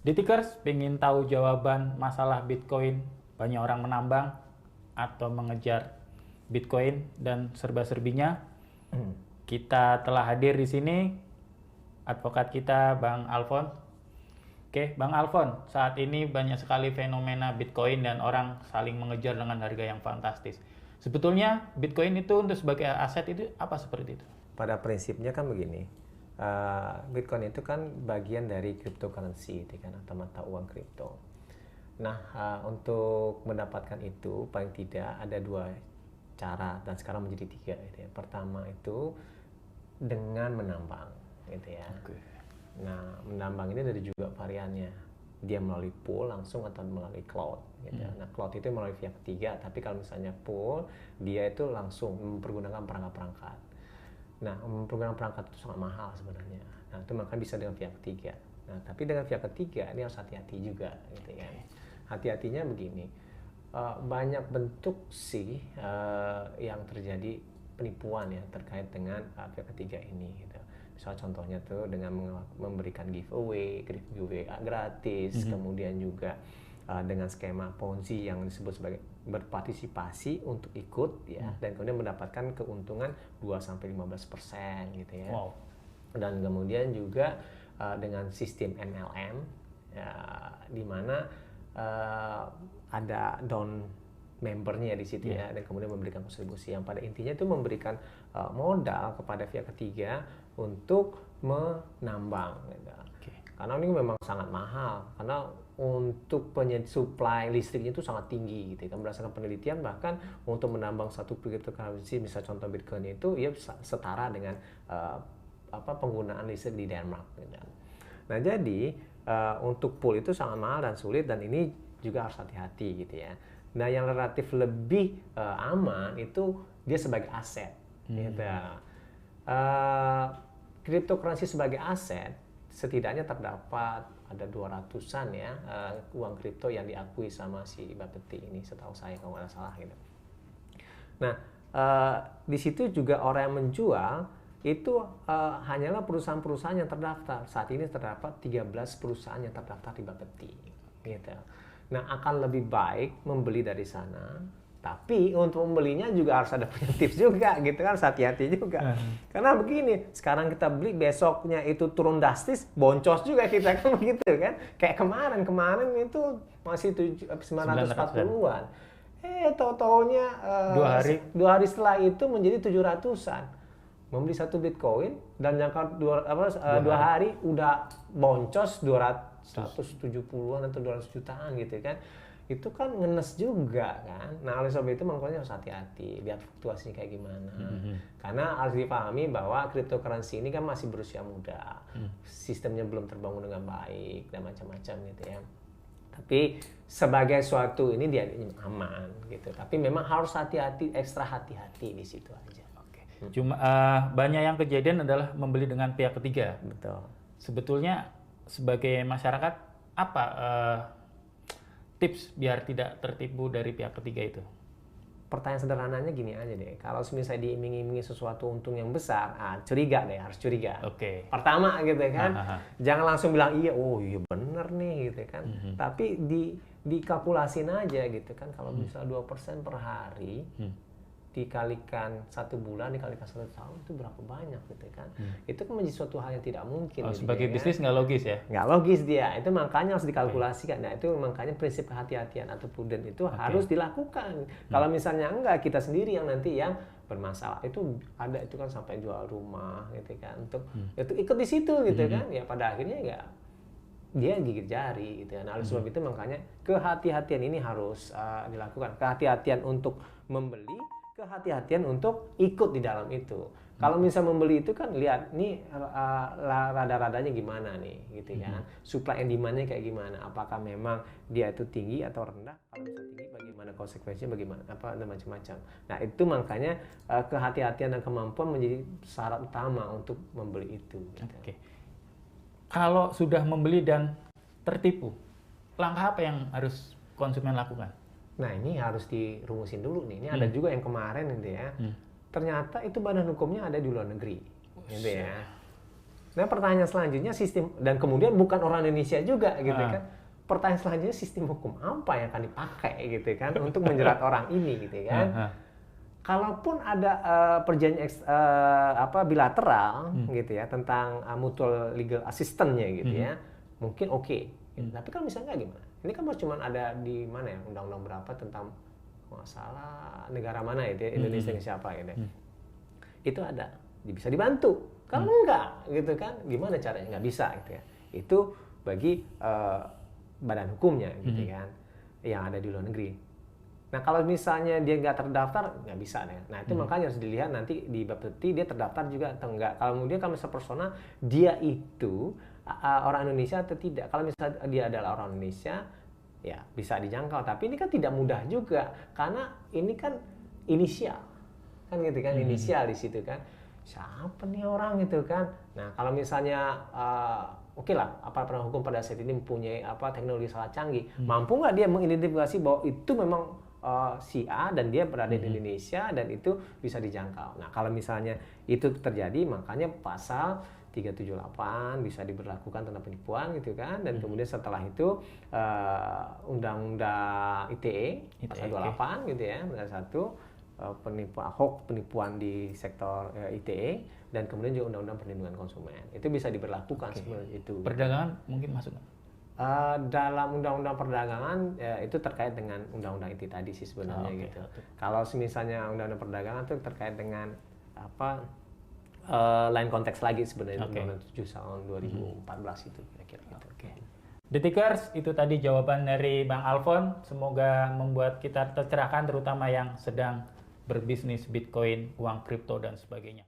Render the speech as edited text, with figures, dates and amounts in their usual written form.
Ditikers pengen tahu jawaban masalah Bitcoin, banyak orang menambang atau mengejar Bitcoin dan serba-serbinya. Kita telah hadir di sini advokat kita Bang Alfon. Oke, Bang Alfon, saat ini banyak sekali fenomena Bitcoin dan orang saling mengejar dengan harga yang fantastis. Sebetulnya Bitcoin itu untuk sebagai aset itu apa seperti itu? Pada prinsipnya kan begini, Bitcoin itu kan bagian dari cryptocurrency, itu kan, atau mata uang kripto. Nah, untuk mendapatkan itu paling tidak ada dua cara dan sekarang menjadi tiga. Gitu ya. Pertama itu dengan menambang, gitu ya. Oke. Nah, menambang ini ada juga variannya. Dia melalui pool langsung atau melalui cloud. Gitu. Nah, cloud itu melalui pihak ketiga, tapi kalau misalnya pool, dia itu langsung mempergunakan perangkat-perangkat. Nah, mempergunakan perangkat itu sangat mahal sebenarnya. Nah, itu makanya bisa dengan pihak ketiga. Nah, tapi dengan pihak ketiga ini harus hati-hati juga, gitu kan. Hati-hatinya begini, banyak bentuk sih yang terjadi penipuan ya terkait dengan pihak ketiga ini. Gitu. Misal contohnya tuh dengan memberikan giveaway gratis, kemudian juga dengan skema Ponzi yang disebut sebagai berpartisipasi untuk ikut ya, dan kemudian mendapatkan keuntungan 2-15% gitu ya. Wow. Dan kemudian juga dengan sistem MLM ya, di mana ada down membernya di situ ya, dan kemudian memberikan kontribusi yang pada intinya itu memberikan modal kepada pihak ketiga untuk menambang gitu. Karena ini memang sangat mahal, karena untuk supply listriknya itu sangat tinggi gitu kan, berdasarkan penelitian bahkan untuk menambang satu cryptocurrency misal contoh Bitcoin itu ya setara dengan penggunaan listrik di Denmark gitu. Nah, jadi untuk pool itu sangat mahal dan sulit, dan ini juga harus hati-hati gitu ya. Nah, yang relatif lebih aman itu dia sebagai aset. Gitu. Cryptocurrency sebagai aset setidaknya terdapat ada 200-an ya uang kripto yang diakui sama si Bapeti ini, setahu saya kalau nggak salah gitu. Nah, di situ juga orang yang menjual itu hanyalah perusahaan-perusahaan yang terdaftar. Saat ini terdapat 13 perusahaan yang terdaftar di Bapeti gitu. Nah, akan lebih baik membeli dari sana, tapi untuk membelinya juga harus ada punya tips juga gitu kan, hati-hati juga. Karena begini, sekarang kita beli, besoknya itu turun drastis, boncos juga kita kan begitu kan. Kayak kemarin itu masih 940-an. Tau-taunya 2 hari setelah itu menjadi 700-an. Membeli satu Bitcoin dan jangka 2 hari udah boncos 170-an atau 200 jutaan gitu kan. Itu kan ngenes juga kan. Nah, oleh sebab itu makanya harus hati-hati lihat fluktuasinya kayak gimana. Karena harus dipahami bahwa cryptocurrency ini kan masih berusia muda. Sistemnya belum terbangun dengan baik dan macam-macam gitu ya. Tapi sebagai suatu ini dia aman gitu. Tapi memang harus hati-hati, ekstra hati-hati di situ aja. Cuma banyak yang kejadian adalah membeli dengan pihak ketiga. Betul. Sebetulnya sebagai masyarakat apa tips biar tidak tertipu dari pihak ketiga itu? Pertanyaan sederhananya gini aja deh. Kalau misalnya diiming-imingi sesuatu untung yang besar, curiga deh, harus curiga. Oke. Pertama gitu kan. Jangan langsung bilang iya, oh iya bener nih gitu kan. Tapi dikalkulasin aja gitu kan. Kalau misalnya 2% per hari, dikalikan 1 bulan, dikalikan 1 tahun, itu berapa banyak gitu kan. Itu kan menjadi suatu hal yang tidak mungkin. Gitu, sebagai bisnis nggak logis ya? Nggak logis dia, itu makanya harus dikalkulasikan. Nah, itu makanya prinsip kehati-hatian atau prudent itu harus dilakukan. Kalau misalnya enggak, kita sendiri yang nanti yang bermasalah. Itu ada, itu kan sampai jual rumah gitu kan, untuk itu ikut di situ gitu kan. Ya pada akhirnya ya dia gigit jari gitu ya. Nah, oleh sebab itu makanya kehati-hatian ini harus dilakukan. Kehati-hatian untuk membeli, kehati-hatian untuk ikut di dalam itu. Kalau misal membeli itu kan lihat nih rada-radanya gimana nih gitu kan. Supply and demand-nya kayak gimana? Apakah memang dia itu tinggi atau rendah? Kalau misal tinggi bagaimana konsekuensinya, bagaimana apa dan macam-macam. Nah, itu makanya kehati-hatian dan kemampuan menjadi syarat utama untuk membeli itu gitu. Oke. Kalau sudah membeli dan tertipu, langkah apa yang harus konsumen lakukan? Nah, ini harus dirumusin dulu nih. Ini ada juga yang kemarin gitu ya. Ternyata itu badan hukumnya ada di luar negeri. Gitu ya. Nah, pertanyaan selanjutnya sistem, dan kemudian bukan orang Indonesia juga gitu kan. Pertanyaan selanjutnya, sistem hukum apa yang akan dipakai gitu kan untuk menjerat orang ini gitu kan. Kalaupun ada perjanjian bilateral gitu ya tentang mutual legal assistance-nya gitu ya, mungkin oke. Gitu. Tapi kalau misalnya nggak gimana? Ini kan cuma ada di mana ya, undang-undang berapa tentang masalah negara mana itu ya, Indonesia dengan siapa gitu. Itu ada, bisa dibantu. Kalau enggak gitu kan, gimana caranya? Nggak bisa gitu ya. Itu bagi badan hukumnya gitu kan, yang ada di luar negeri. Nah kalau misalnya dia nggak terdaftar, nggak bisa deh. Nah itu makanya harus dilihat nanti di Bapepti dia terdaftar juga atau enggak. Kalau kemudian kalau misalnya persona dia itu orang Indonesia atau tidak. Kalau misalnya dia adalah orang Indonesia, ya bisa dijangkau. Tapi ini kan tidak mudah juga, karena ini kan inisial, kan gitu kan, inisial di situ kan. Siapa nih orang gitu kan? Nah kalau misalnya oke lah, aparat penegak hukum pada saat ini mempunyai teknologi sangat canggih, mampu nggak dia mengidentifikasi bahwa itu memang si A dan dia berada di Indonesia dan itu bisa dijangkau. Nah kalau misalnya itu terjadi, makanya pasal 378 bisa diberlakukan tentang penipuan gitu kan, dan kemudian setelah itu undang-undang ITE pasal 28 gitu ya, penipuan di sektor ITE, dan kemudian juga undang-undang perlindungan konsumen itu bisa diberlakukan seperti itu. Perdagangan mungkin masuk? Dalam undang-undang perdagangan itu terkait dengan undang-undang ITE tadi sih sebenarnya gitu. Kalau misalnya undang-undang perdagangan itu terkait dengan lain konteks lagi sebenarnya, undang-undang 7 tahun 2014 itu kira-kira gitu. Detikers, itu tadi jawaban dari Bang Alfon. Semoga membuat kita tercerahkan, terutama yang sedang berbisnis Bitcoin, uang kripto dan sebagainya.